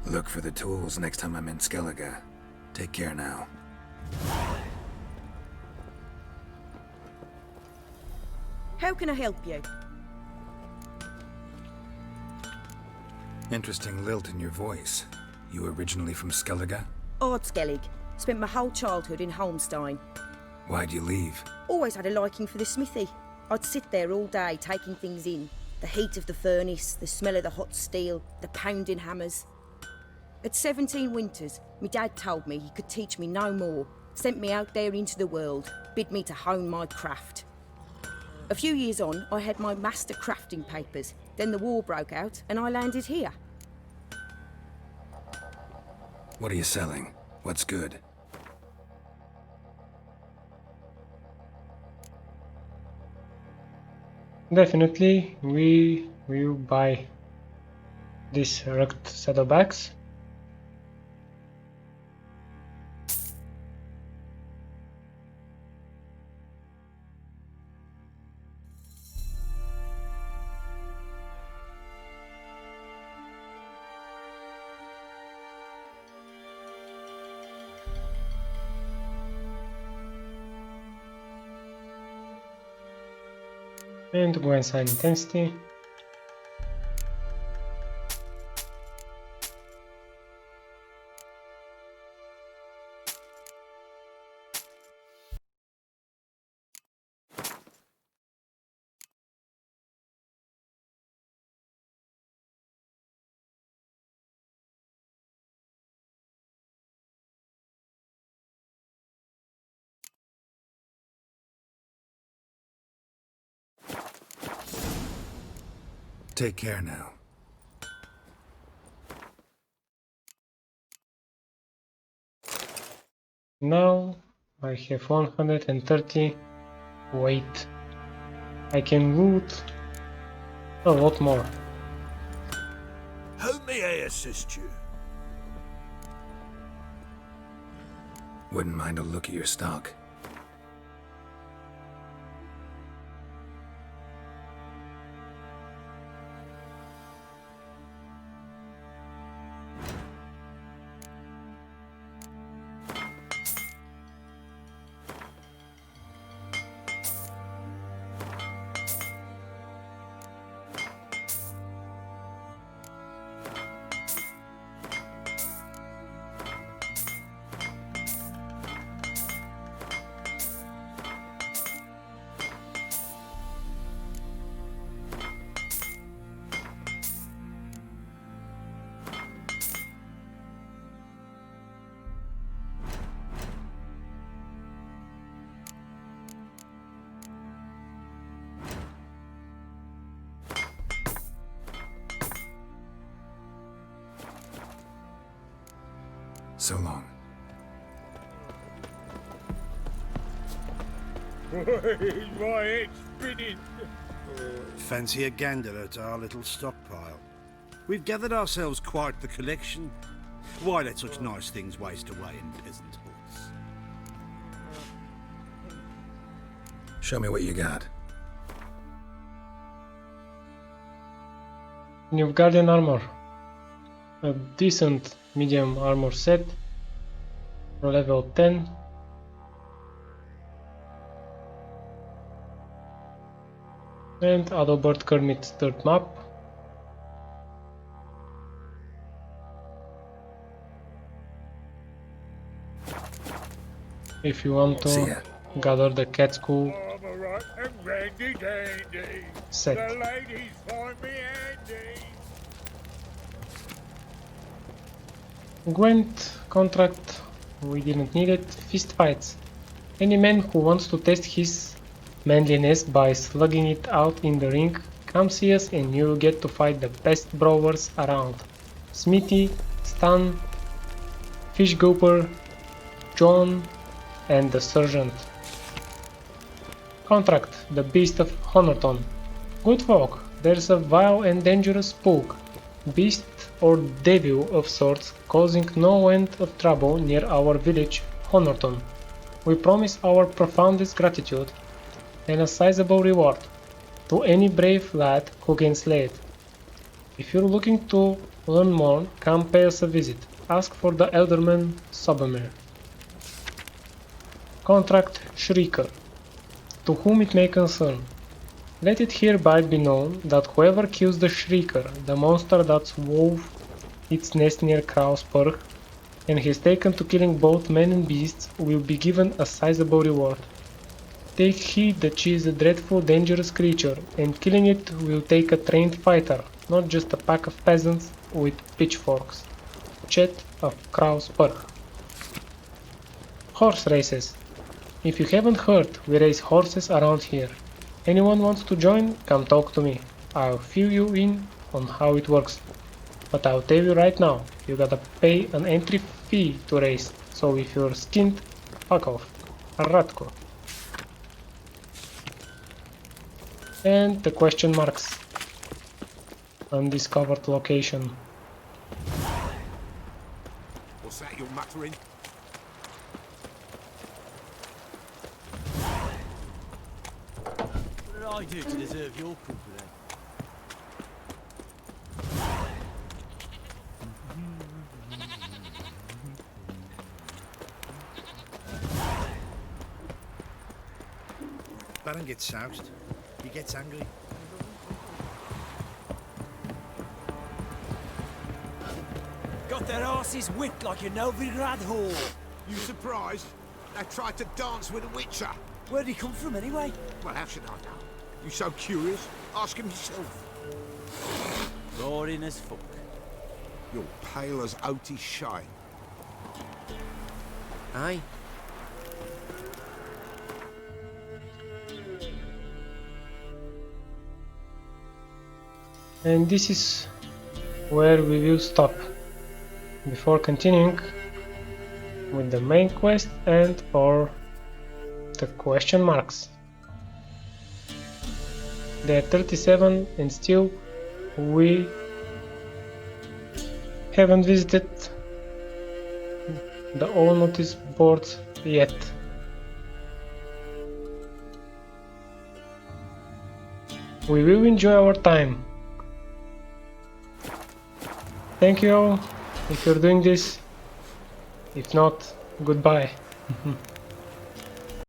Look for the tools next time I'm in Skellige. Take care now. How can I help you? Interesting lilt in your voice. You originally from Skellige? Ardskellig. Spent my whole childhood in Holmstein. Why'd you leave? Always had a liking for the smithy. I'd sit there all day taking things in. The heat of the furnace, the smell of the hot steel, the pounding hammers. At 17 winters, my dad told me he could teach me no more. Sent me out there into the world, bid me to hone my craft. A few years on, I had my master crafting papers. Then the war broke out and I landed here. What are you selling? What's good? Definitely, we will buy this rugged saddlebags. And go and sign intensity. Take care now. Now I have 130 weight. I can loot a lot more. How may I assist you? Wouldn't mind a look at your stock. So long. Why, it's spinning. Fancy a gander at our little stockpile. We've gathered ourselves quite the collection. Why let such nice things waste away in peasant huts? Show me what you got. New Guardian armor. A decent medium armor set. Level 10. And Adalbert Kermit's third map. If you want to gather the cat school set. The ladies find me handy. Gwent contract, we didn't need it. Fist fights. Any man who wants to test his manliness by slugging it out in the ring, come see us and you will get to fight the best brawlers around. Smithy, Stan, Fish Gooper, John, and the Sergeant. Contract, the Beast of Honorton. Good folk, there's a vile and dangerous spook, beast or devil of sorts, causing no end of trouble near our village, Honorton. We promise our profoundest gratitude and a sizable reward to any brave lad who can slay it. If you're looking to learn more, come pay us a visit. Ask for the Elderman Sobermere. Contract Shrieker. To whom it may concern, let it hereby be known that whoever kills the Shrieker, the monster that's wove its nest near Krausberg, and has taken to killing both men and beasts, will be given a sizable reward. Take heed that she is a dreadful, dangerous creature, and killing it will take a trained fighter, not just a pack of peasants with pitchforks. Chet of Krausberg. Horse races. If you haven't heard, we race horses around here. Anyone wants to join? Come talk to me. I'll fill you in on how it works. But I'll tell you right now, you gotta pay an entry fee to race, so if you're skinned, fuck off. Ratko. And the question marks. Undiscovered location. What's that you're muttering? What did I do to deserve your company? Baron gets soused. He gets angry. Got their asses whipped like a Novigrad whore. You surprised? They tried to dance with a witcher. Where'd he come from anyway? Well, how should I know? You so curious? Ask him yourself. Boring as fuck. You're pale as Otis shine. Aye. And this is where we will stop before continuing with the main quest and or the question marks. There are 37 and still we haven't visited the all notice boards yet. We will enjoy our time. Thank you all if you're doing this. If not, goodbye.